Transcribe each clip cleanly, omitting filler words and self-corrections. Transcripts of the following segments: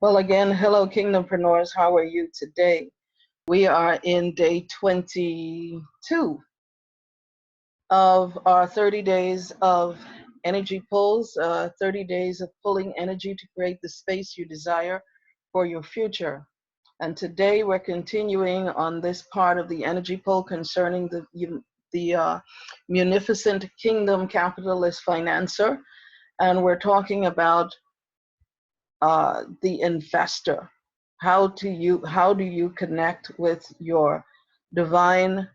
Well, again, hello, KingdomPreneurs. How are you today? We are in day 22 of our 30 days of energy pulls, 30 days of pulling energy to create the space you desire for your future. And today we're continuing on this part of the energy pull concerning the Munificent Kingdom Capitalist Financier. And we're talking about the investor. How do you connect with your divine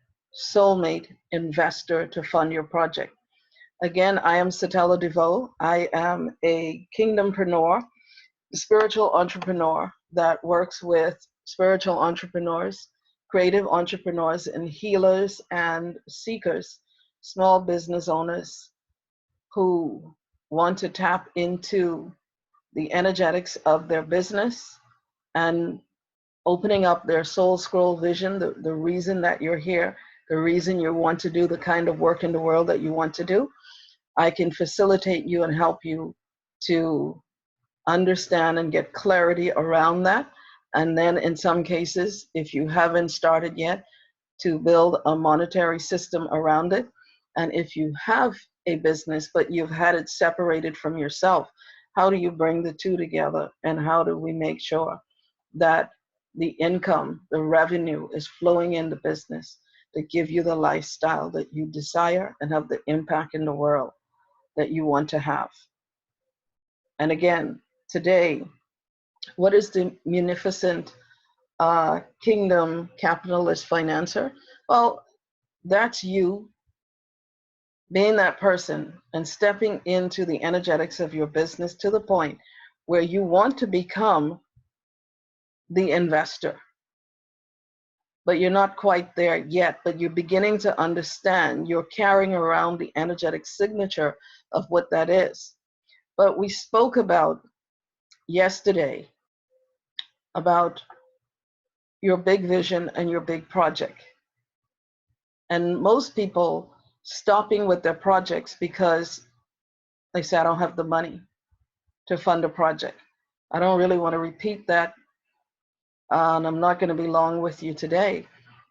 soulmate investor to fund your project? Again, I am Satella DeVoe. I am a kingdompreneur, spiritual entrepreneur that works with spiritual entrepreneurs, creative entrepreneurs, and healers and seekers, small business owners who want to tap into the energetics of their business and opening up their soul scroll vision, the reason that you're here, the reason you want to do the kind of work in the world that you want to do. I can facilitate you and help you to understand and get clarity around that. And then in some cases, if you haven't started yet, to build a monetary system around it. And if you have a business, but you've had it separated from yourself, how do you bring the two together? And how do we make sure that the income, the revenue is flowing in the business to give you the lifestyle that you desire and have the impact in the world that you want to have? And again, today, what is the Munificent Kingdom Capitalist Financier? Well, that's you being that person and stepping into the energetics of your business to the point where you want to become the investor. But you're not quite there yet, but you're beginning to understand. You're carrying around the energetic signature of what that is. But we spoke about yesterday about your big vision and your big project. And most people stopping with their projects because they say, I don't have the money to fund a project. I don't really want to repeat that. And I'm not going to be long with you today.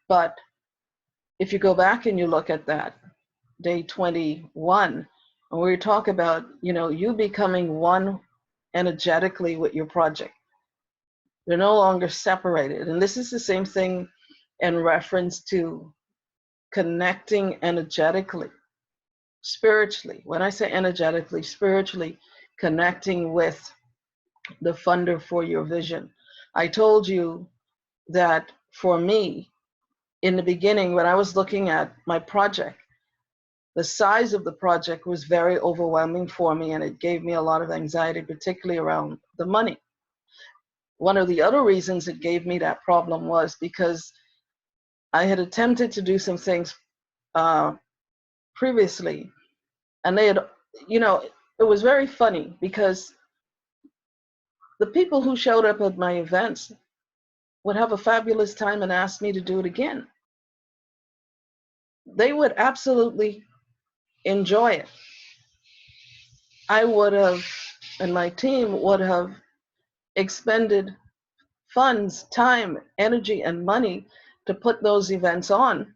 But if you go back and you look at that, day 21, and we talk about, you becoming one energetically with your project. They're no longer separated. And this is the same thing in reference to connecting energetically, spiritually. When I say energetically, spiritually connecting with the funder for your vision. I told you that for me, in the beginning, when I was looking at my project, the size of the project was very overwhelming for me, and it gave me a lot of anxiety, particularly around the money. One of the other reasons it gave me that problem was because I had attempted to do some things previously, and they had, it was very funny because the people who showed up at my events would have a fabulous time and ask me to do it again. They would absolutely enjoy it. I would have, and my team would have expended funds, time, energy, and money to put those events on,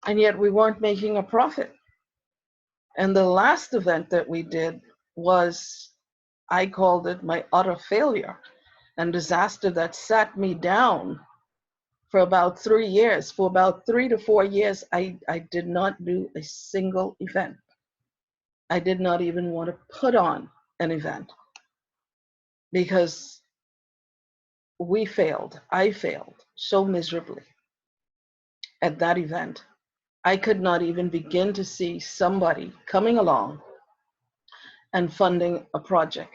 and yet we weren't making a profit. And the last event that we did was, I called it my utter failure and disaster that sat me down for about 3 years. For about 3 to 4 years, I did not do a single event. I did not even want to put on an event because we failed. I failed so miserably at that event. I could not even begin to see somebody coming along and funding a project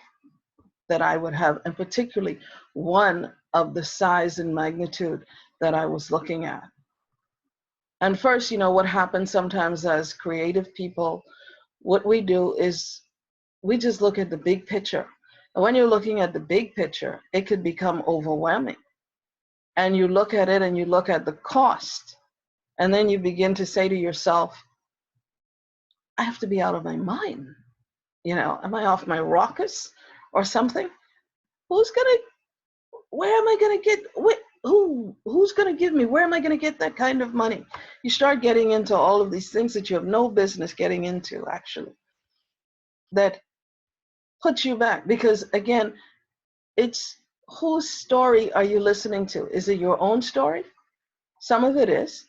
that I would have, and particularly one of the size and magnitude that I was looking at. And first, what happens sometimes as creative people, what we do is we just look at the big picture. And when you're looking at the big picture, it could become overwhelming. And you look at it and you look at the cost. And then you begin to say to yourself, I have to be out of my mind. Am I off my rockers or something? where am I gonna get, who's gonna give me, where am I gonna get that kind of money? You start getting into all of these things that you have no business getting into, actually, that puts you back. Because again, it's whose story are you listening to? Is it your own story? Some of it is.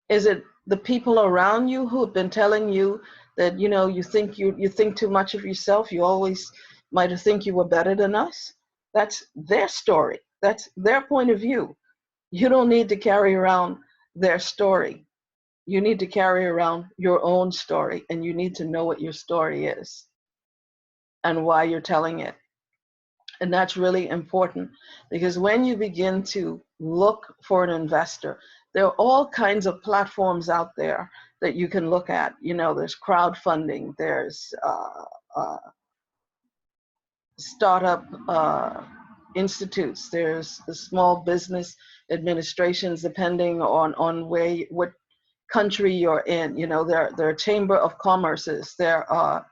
Is it the people around you who have been telling you that, you think too much of yourself? You always might have think you were better than us. That's their story. That's their point of view. You don't need to carry around their story. You need to carry around your own story, and you need to know what your story is and why you're telling it. And that's really important, because when you begin to look for an investor, there are all kinds of platforms out there that you can look at. There's crowdfunding, there's startup institutes, there's the small business administrations, depending on what country you're in. There are chamber of commerces, there are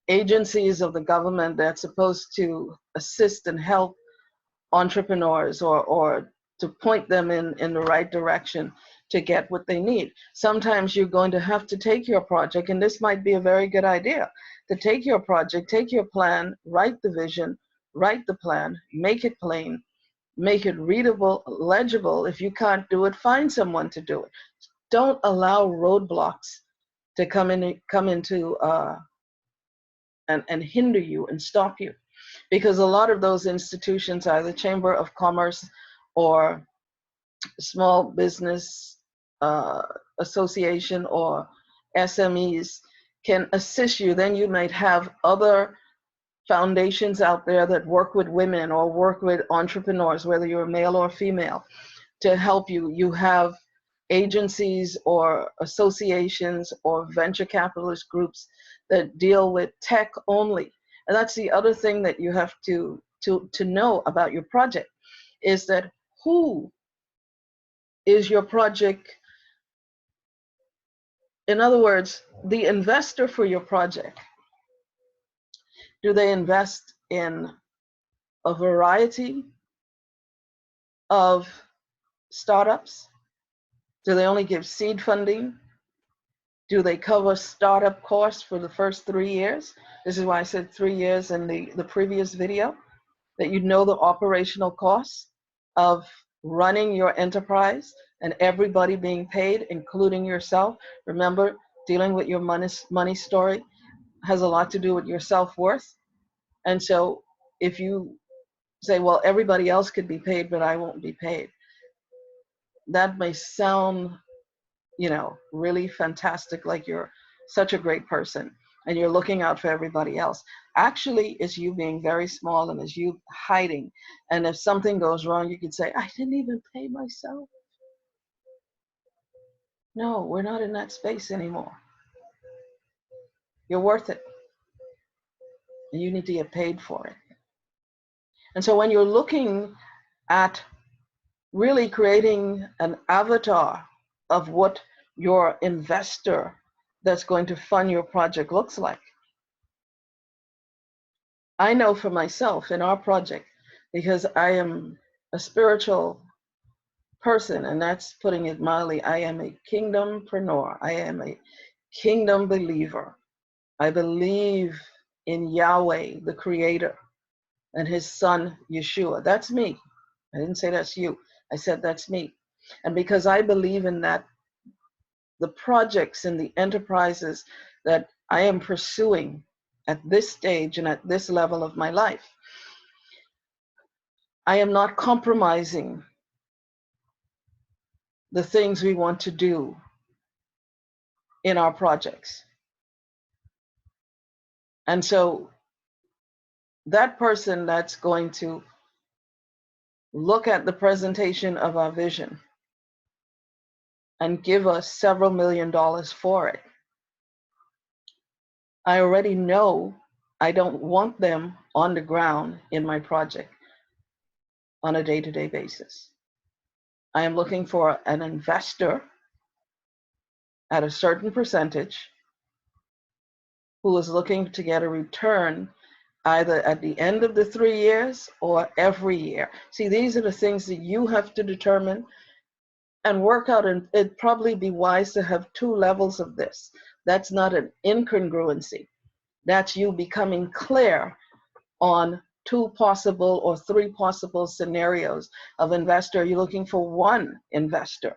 agencies of the government that's supposed to assist and help entrepreneurs, or to point them in the right direction to get what they need. Sometimes you're going to have to take your project, and this might be a very good idea, to take your project, take your plan, write the vision, write the plan, make it plain, make it readable, legible. If you can't do it, find someone to do it. Don't allow roadblocks to come into and hinder you and stop you. Because a lot of those institutions, either Chamber of Commerce or Small Business Association or SMEs, can assist you. Then you might have other foundations out there that work with women or work with entrepreneurs, whether you're male or female, to help you. You have agencies or associations or venture capitalist groups that deal with tech only. And that's the other thing that you have to know about your project, is that who is your project? In other words, the investor for your project. Do they invest in a variety of startups? Do they only give seed funding? Do they cover startup costs for the first 3 years? This is why I said 3 years in the previous video, that you know the operational costs of running your enterprise and everybody being paid, including yourself. Remember, dealing with your money story has a lot to do with your self-worth. And so if you say, well, everybody else could be paid, but I won't be paid, that may sound really fantastic, like you're such a great person and you're looking out for everybody else. Actually, it's you being very small, and it's you hiding. And if something goes wrong, you could say, I didn't even pay myself. No, we're not in that space anymore. You're worth it. And you need to get paid for it. And so when you're looking at really creating an avatar of what your investor that's going to fund your project looks like, I know for myself in our project, because I am a spiritual person, and that's putting it mildly, I am a KingdomPreneur. I am a kingdom believer. I believe in Yahweh, the Creator, and His Son, Yeshua. That's me. I didn't say that's you. I said that's me. And because I believe in that, the projects and the enterprises that I am pursuing at this stage and at this level of my life, I am not compromising the things we want to do in our projects. And so that person that's going to look at the presentation of our vision and give us several $1 million for it, I already know I don't want them on the ground in my project on a day-to-day basis. I am looking for an investor at a certain percentage who is looking to get a return either at the end of the 3 years or every year. See, these are the things that you have to determine and work out, and it'd probably be wise to have 2 levels of this. That's not an incongruency. That's you becoming clear on 2 possible or 3 possible scenarios of investor. Are you looking for one investor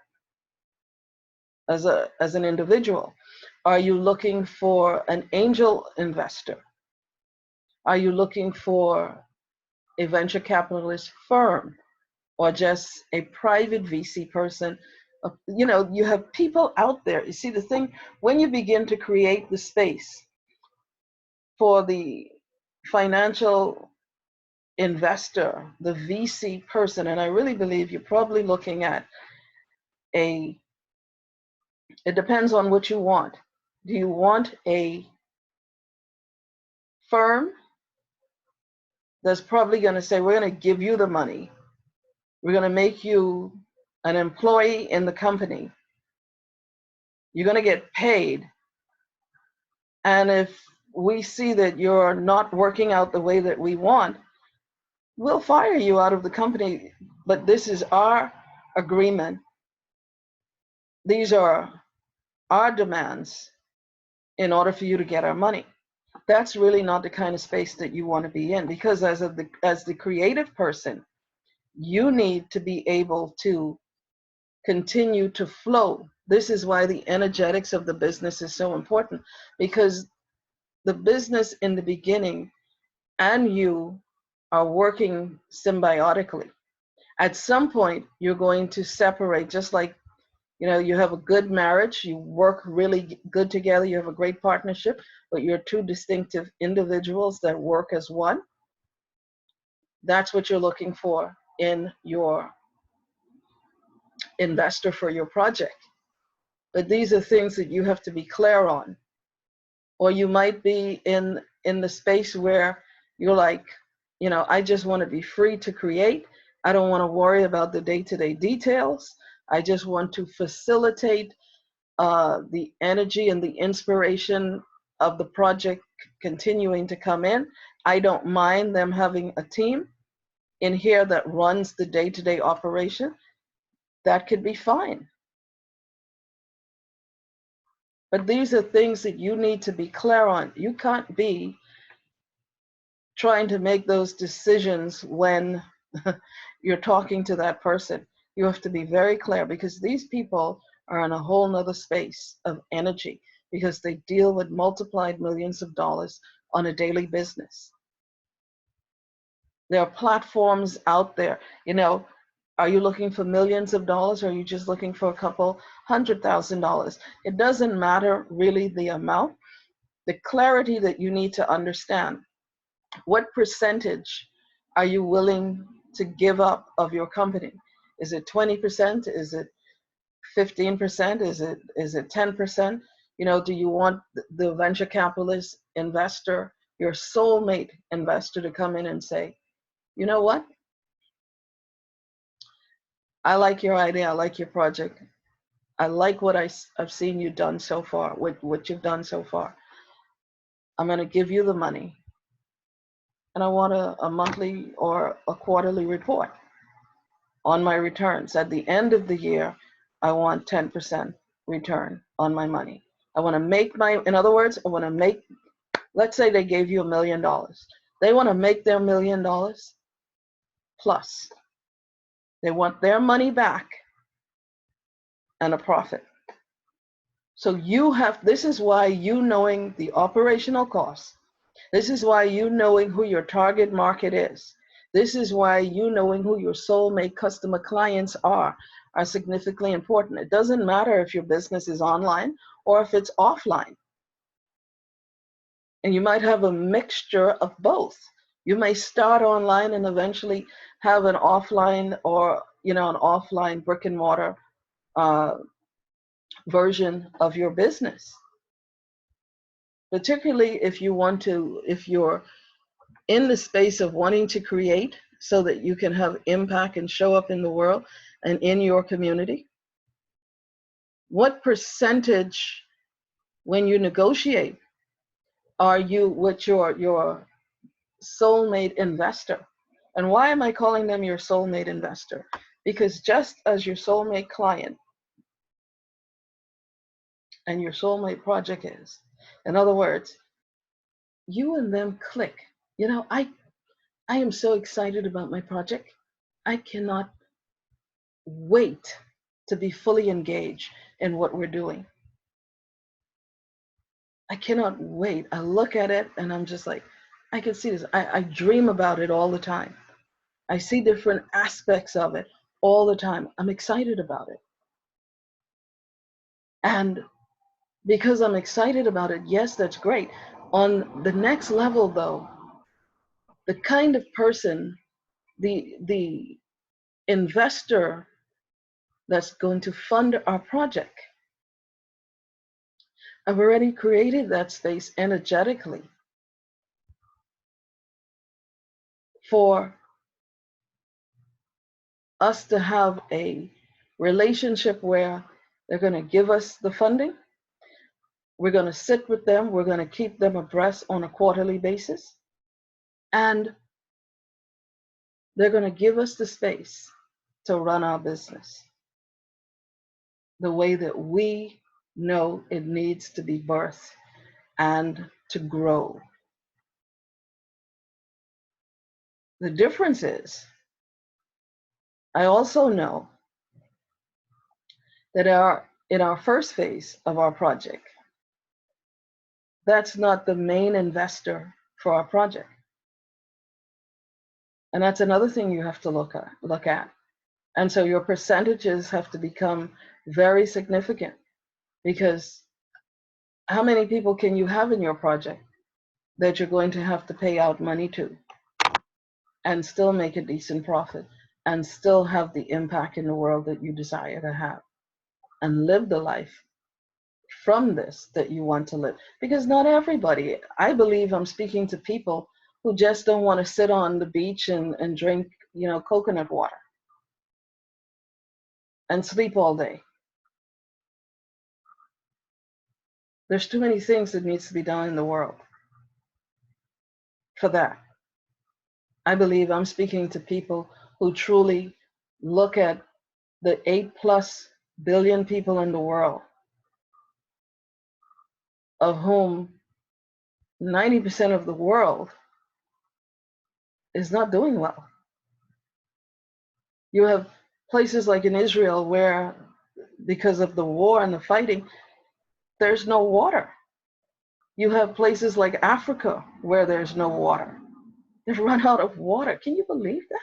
as an individual? Are you looking for an angel investor? Are you looking for a venture capitalist firm or just a private VC person? You know, you have people out there. You see, the thing, when you begin to create the space for the financial investor, the VC person, and I really believe you're probably looking at it depends on what you want. Do you want a firm that's probably going to say, we're going to give you the money, we're going to make you an employee in the company, you're going to get paid, and if we see that you're not working out the way that we want, we'll fire you out of the company, but this is our agreement. These are our demands in order for you to get our money. That's really not the kind of space that you want to be in, because as the creative person, you need to be able to continue to flow. This is why the energetics of the business is so important, because the business in the beginning and you are working symbiotically. At some point, you're going to separate, just like, you know, you have a good marriage, you work really good together, you have a great partnership, but you're 2 distinctive individuals that work as one. That's what you're looking for in your investor for your project. But these are things that you have to be clear on. Or you might be in the space where you're like, you know, I just want to be free to create. I don't want to worry about the day-to-day details. I just want to facilitate the energy and the inspiration of the project continuing to come in. I don't mind them having a team in here that runs the day-to-day operation. That could be fine. But these are things that you need to be clear on. You can't be trying to make those decisions when you're talking to that person. You have to be very clear, because these people are in a whole nother space of energy, because they deal with multiplied millions of dollars on a daily business. There are platforms out there. You know, are you looking for millions of dollars, or are you just looking for a couple $100,000? It doesn't matter really the amount. The clarity that you need to understand, what percentage are you willing to give up of your company? Is it 20%? Is it 15%? Is it 10%? You know, do you want the venture capitalist investor, your soulmate investor, to come in and say, you know what? I like your idea. I like your project. I like what I've seen you done so far, what you've done so far. I'm going to give you the money, and I want a monthly or a quarterly report on my returns. At the end of the year, I want 10% return on my money. I want to make in other words, I want to make, let's say they gave you $1 million. They want to make their $1 million plus. They want their money back and a profit. So this is why you knowing the operational costs, this is why you knowing who your target market is, this is why you knowing who your soulmate customer clients are significantly important. It doesn't matter if your business is online or if it's offline. And you might have a mixture of both. You may start online and eventually have an offline, or, you know, an offline brick and mortar version of your business. Particularly if you're in the space of wanting to create so that you can have impact and show up in the world and in your community. What percentage, when you negotiate, are you with your soulmate investor. And why am I calling them your soulmate investor? Because just as your soulmate client and your soulmate project is, in other words, you and them click. You know, I am so excited about my project. I cannot wait to be fully engaged in what we're doing. I cannot wait. I look at it and I'm just like, I can see this. I dream about it all the time. I see different aspects of it all the time. I'm excited about it. And because I'm excited about it, yes, that's great. On the next level, though, the kind of person, the investor that's going to fund our project, I've already created that space energetically for us to have a relationship where they're going to give us the funding. We're going to sit with them. We're going to keep them abreast on a quarterly basis. And they're going to give us the space to run our business the way that we know it needs to be birthed and to grow. The difference is, I also know that in our first phase of our project, that's not the main investor for our project. And that's another thing you have to look at. And so your percentages have to become very significant, because how many people can you have in your project that you're going to have to pay out money to and still make a decent profit and still have the impact in the world that you desire to have and live the life from this that you want to live? Because not everybody, I believe I'm speaking to people who just don't want to sit on the beach and drink, coconut water and sleep all day. There's too many things that needs to be done in the world for that. I believe I'm speaking to people who truly look at the 8+ billion people in the world, of whom 90% of the world is not doing well. You have places like in Israel where, because of the war and the fighting, there's no water. You have places like Africa where there's no water. They've run out of water. Can you believe that?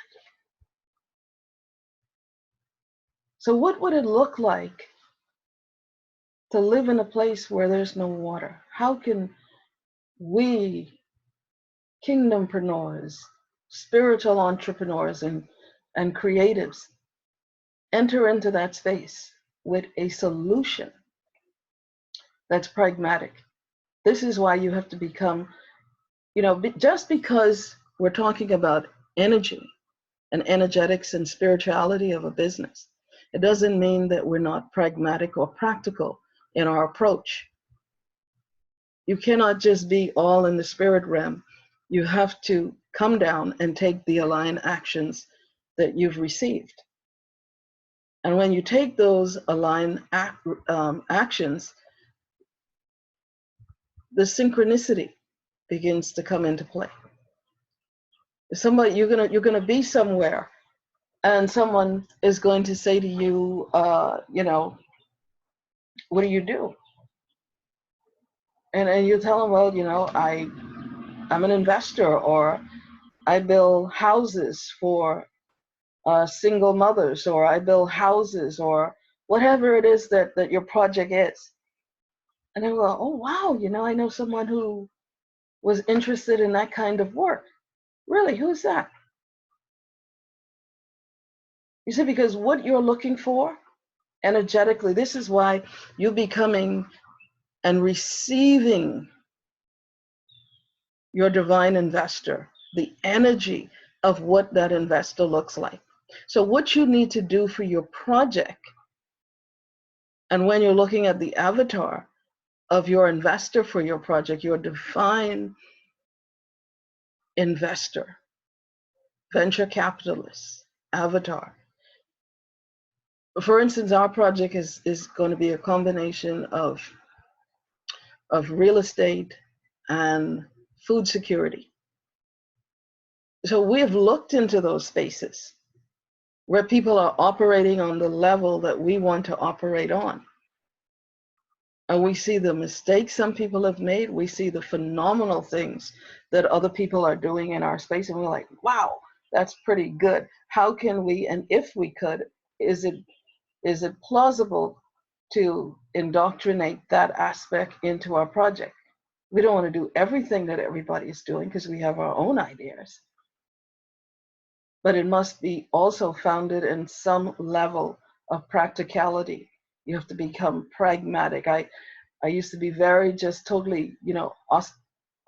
So what would it look like to live in a place where there's no water? How can we, KingdomPreneurs, spiritual entrepreneurs and creatives, enter into that space with a solution that's pragmatic? This is why you have to become, just because we're talking about energy and energetics and spirituality of a business, it doesn't mean that we're not pragmatic or practical in our approach. You cannot just be all in the spirit realm. You have to come down and take the aligned actions that you've received. And when you take those aligned actions, the synchronicity begins to come into play. Somebody, you're gonna be somewhere, and someone is going to say to you, what do you do? And you tell them, well, I'm an investor, or I build houses for single mothers, or I build houses, or whatever it is that your project is. And they go, oh, wow, I know someone who was interested in that kind of work. Really, who's that? You see, because what you're looking for energetically, this is why you becoming and receiving your divine investor, the energy of what that investor looks like. So what you need to do for your project, and when you're looking at the avatar of your investor for your project, your divine investor, venture capitalist, avatar. For instance, our project is going to be a combination of real estate and food security. So we have looked into those spaces where people are operating on the level that we want to operate on. And we see the mistakes some people have made. We see the phenomenal things that other people are doing in our space. And we're like, wow, that's pretty good. How can we, and if we could, is it plausible to indoctrinate that aspect into our project? We don't want to do everything that everybody is doing because we have our own ideas. But it must be also founded in some level of practicality. You have to become pragmatic. I used to be very just totally,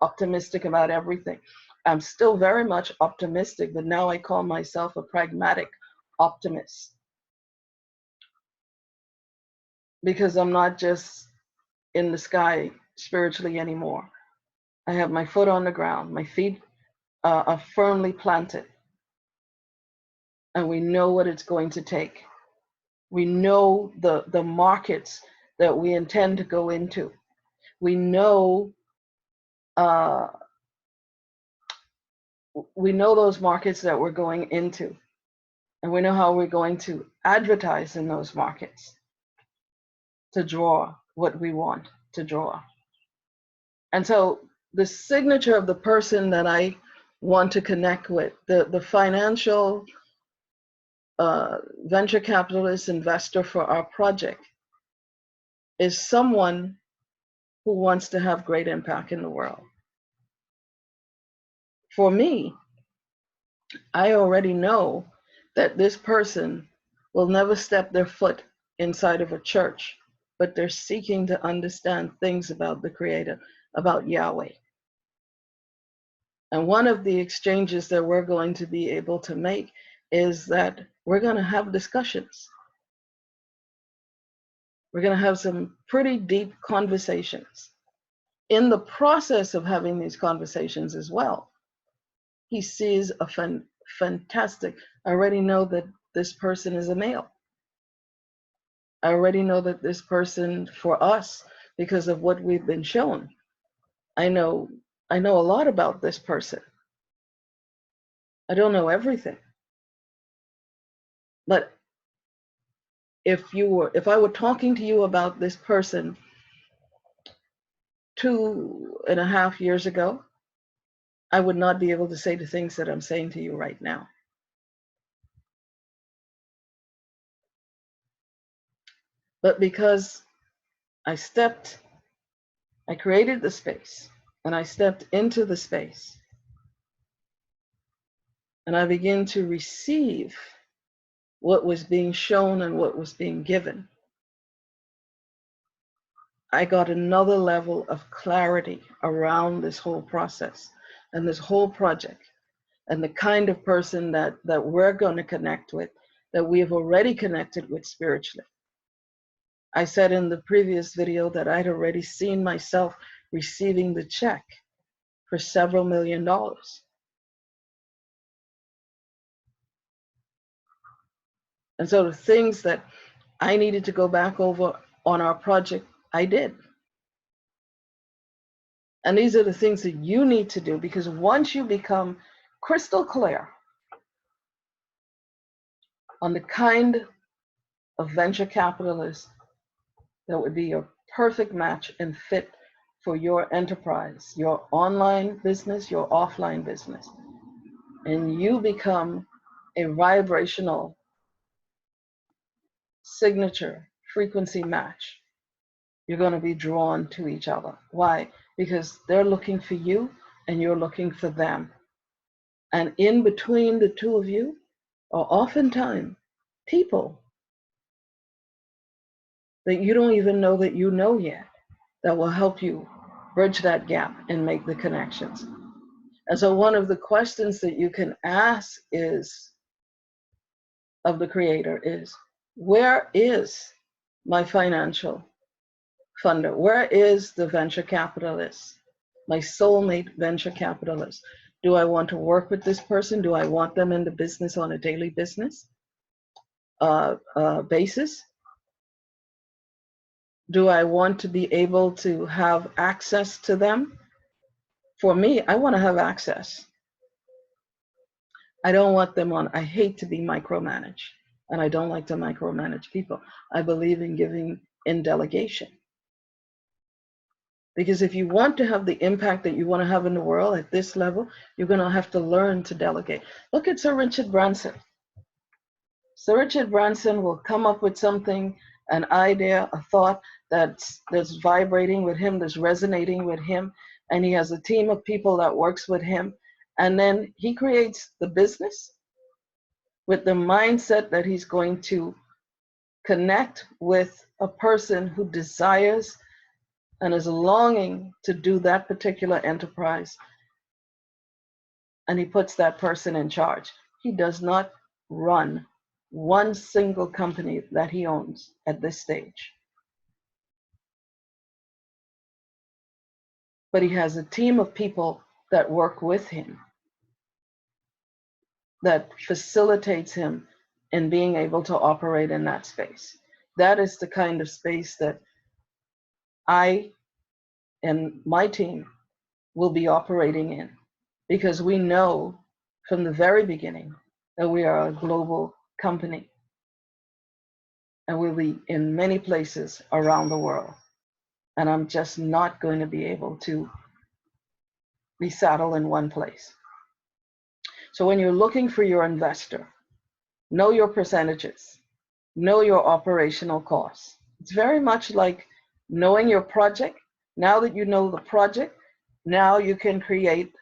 optimistic about everything. I'm still very much optimistic, but now I call myself a pragmatic optimist. Because I'm not just in the sky spiritually anymore. I have my foot on the ground. My feet are firmly planted. And we know what it's going to take. We know the markets that we intend to go into. We know those markets that we're going into. And we know how we're going to advertise in those markets to draw what we want to draw. And so the signature of the person that I want to connect with, the financial venture capitalist investor for our project, is someone who wants to have great impact in the world. For me, I already know that this person will never step their foot inside of a church, but they're seeking to understand things about the Creator, about Yahweh. And one of the exchanges that we're going to be able to make is that we're going to have discussions. We're going to have some pretty deep conversations. In the process of having these conversations as well, he sees a fantastic, I already know that this person is a male. I already know that this person, for us, because of what we've been shown, I know a lot about this person. I don't know everything. But if I were talking to you about this person 2.5 years ago, I would not be able to say the things that I'm saying to you right now. But because I created the space, and I stepped into the space, and I began to receive what was being shown and what was being given, I got another level of clarity around this whole process and this whole project, and the kind of person that we're going to connect with, that we have already connected with spiritually. I said in the previous video that I'd already seen myself receiving the check for several $1 million. And so the things that I needed to go back over on our project, I did. And these are the things that you need to do, because once you become crystal clear on the kind of venture capitalist that would be your perfect match and fit for your enterprise, your online business, your offline business, and you become a vibrational signature frequency match, you're going to be drawn to each other. Why? Because they're looking for you and you're looking for them. And in between the two of you are oftentimes people that you don't even know that you know yet, that will help you bridge that gap and make the connections. And so one of the questions that you can ask is, of the Creator, is, where is my financial funder? Where is the venture capitalist, my soulmate venture capitalist? Do I want to work with this person? Do I want them in the business on a daily business basis? Do I want to be able to have access to them? For me, I want to have access. I don't want them on. I hate to be micromanaged, and I don't like to micromanage people. I believe in giving in delegation. Because if you want to have the impact that you want to have in the world at this level, you're going to have to learn to delegate. Look at Sir Richard Branson. Sir Richard Branson will come up with something, an idea, a thought that's vibrating with him, that's resonating with him, and he has a team of people that works with him, and then he creates the business with the mindset that he's going to connect with a person who desires and is longing to do that particular enterprise, and he puts that person in charge. He does not run one single company that he owns at this stage. But he has a team of people that work with him, that facilitates him in being able to operate in that space. That is the kind of space that I and my team will be operating in, because we know from the very beginning that we are a global company and we'll be in many places around the world. And I'm just not going to be able to be saddled in one place. So when you're looking for your investor, know your percentages, know your operational costs. It's very much like knowing your project. Now that you know the project, now you can create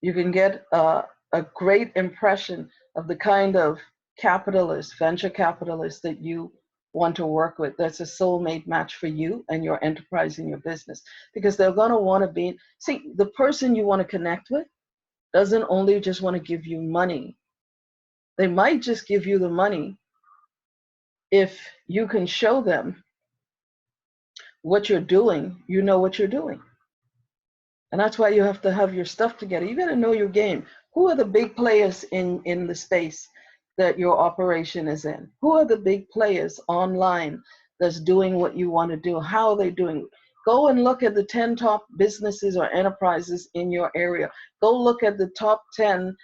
you can get a great impression of the kind of capitalist, venture capitalist that you want to work with. That's a soulmate match for you and your enterprise and your business, because they're going to want to be, see, the person you want to connect with doesn't only just want to give you money. They might just give you the money if you can show them what you're doing, you know what you're doing. And that's why you have to have your stuff together. You got to know your game. Who are the big players in the space that your operation is in? Who are the big players online that's doing what you want to do? How are they doing? Go and look at the 10 top businesses or enterprises in your area. Go look at the top 10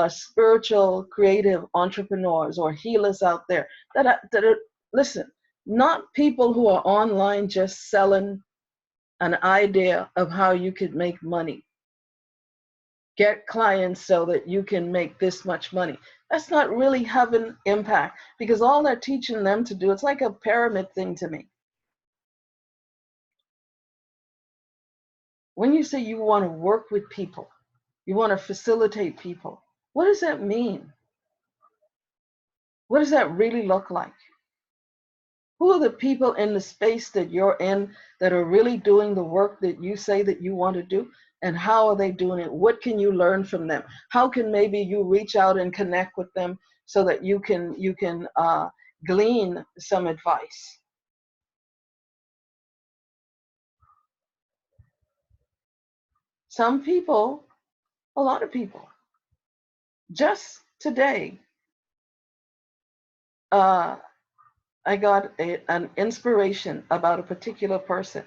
spiritual, creative entrepreneurs or healers out there that are, listen, not people who are online just selling an idea of how you could make money. Get clients so that you can make this much money. That's not really having impact, because all they're teaching them to do, it's like a pyramid thing to me. When you say you want to work with people, you want to facilitate people, what does that mean? What does that really look like? Who are the people in the space that you're in that are really doing the work that you say that you want to do? And how are they doing it? What can you learn from them? How can maybe you reach out and connect with them so that you can glean some advice? Some people, a lot of people, just today, I got an inspiration about a particular person.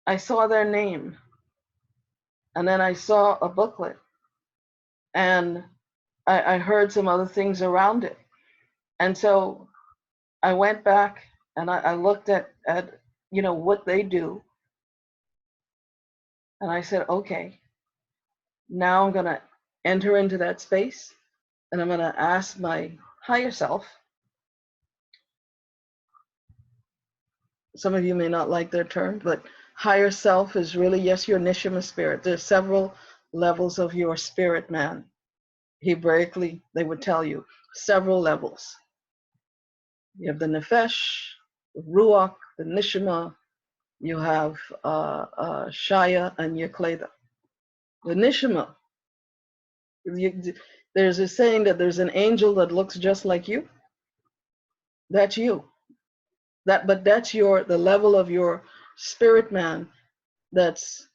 I saw their name, and then I saw a booklet, and I heard some other things around it. And so I went back and I looked at what they do, and I said, okay, now I'm gonna enter into that space, and I'm gonna ask my higher self. Some of you may not like their term, but higher self is really, yes, your neshama spirit. There's several levels of your spirit, man. Hebraically, they would tell you several levels. You have the nefesh, the ruach, the neshama. You have shaya and yakleda. The neshama. There's a saying that there's an angel that looks just like you. That's you. But that's the level of your spirit man that's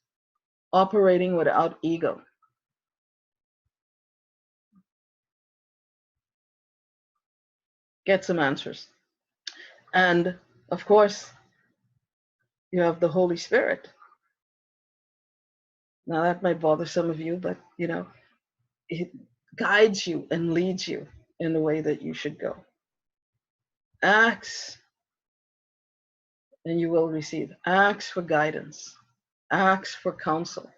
operating without ego. Get some answers. And of course, you have the Holy Spirit. Now that might bother some of you, but you know, it guides you and leads you in the way that you should go. Ask and you will receive. Ask for guidance. Ask for counsel.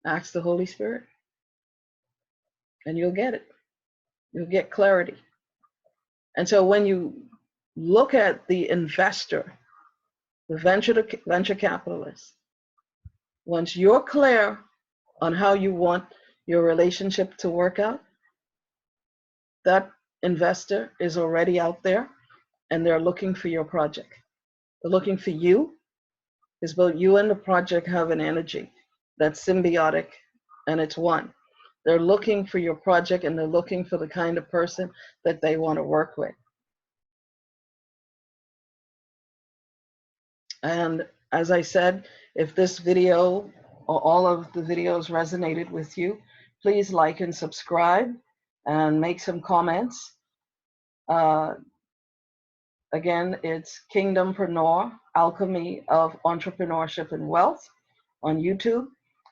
Ask the Holy Spirit and you'll get it. You'll get clarity. And so when you look at the investor, the venture capitalist, once you're clear on how you want your relationship to work out, that investor is already out there and they're looking for your project. They're looking for you, because both you and the project have an energy that's symbiotic and it's one. They're looking for your project and they're looking for the kind of person that they want to work with. And as I said, if this video or all of the videos resonated with you, please like and subscribe and make some comments. Again, it's KingdomPreneur, Alchemy of Entrepreneurship and Wealth on YouTube.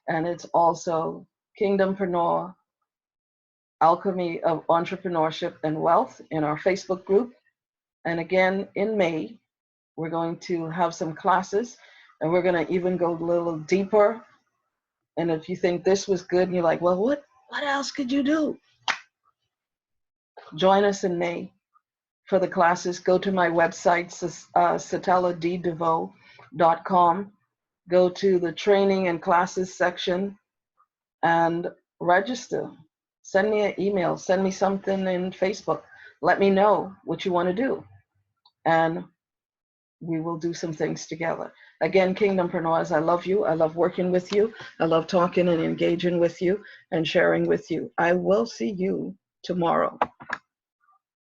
And it's also KingdomPreneur, Alchemy of Entrepreneurship and Wealth in our Facebook group. And again, in May, we're going to have some classes and we're going to even go a little deeper. And if you think this was good and you're like, well, what else could you do? Join us in May for the classes. Go to my website, satelladevo.com. Go to the training and classes section and register. Send me an email. Send me something in Facebook. Let me know what you want to do. And we will do some things together. Again, Kingdompreneurs, I love you. I love working with you. I love talking and engaging with you and sharing with you. I will see you tomorrow.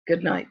Good night.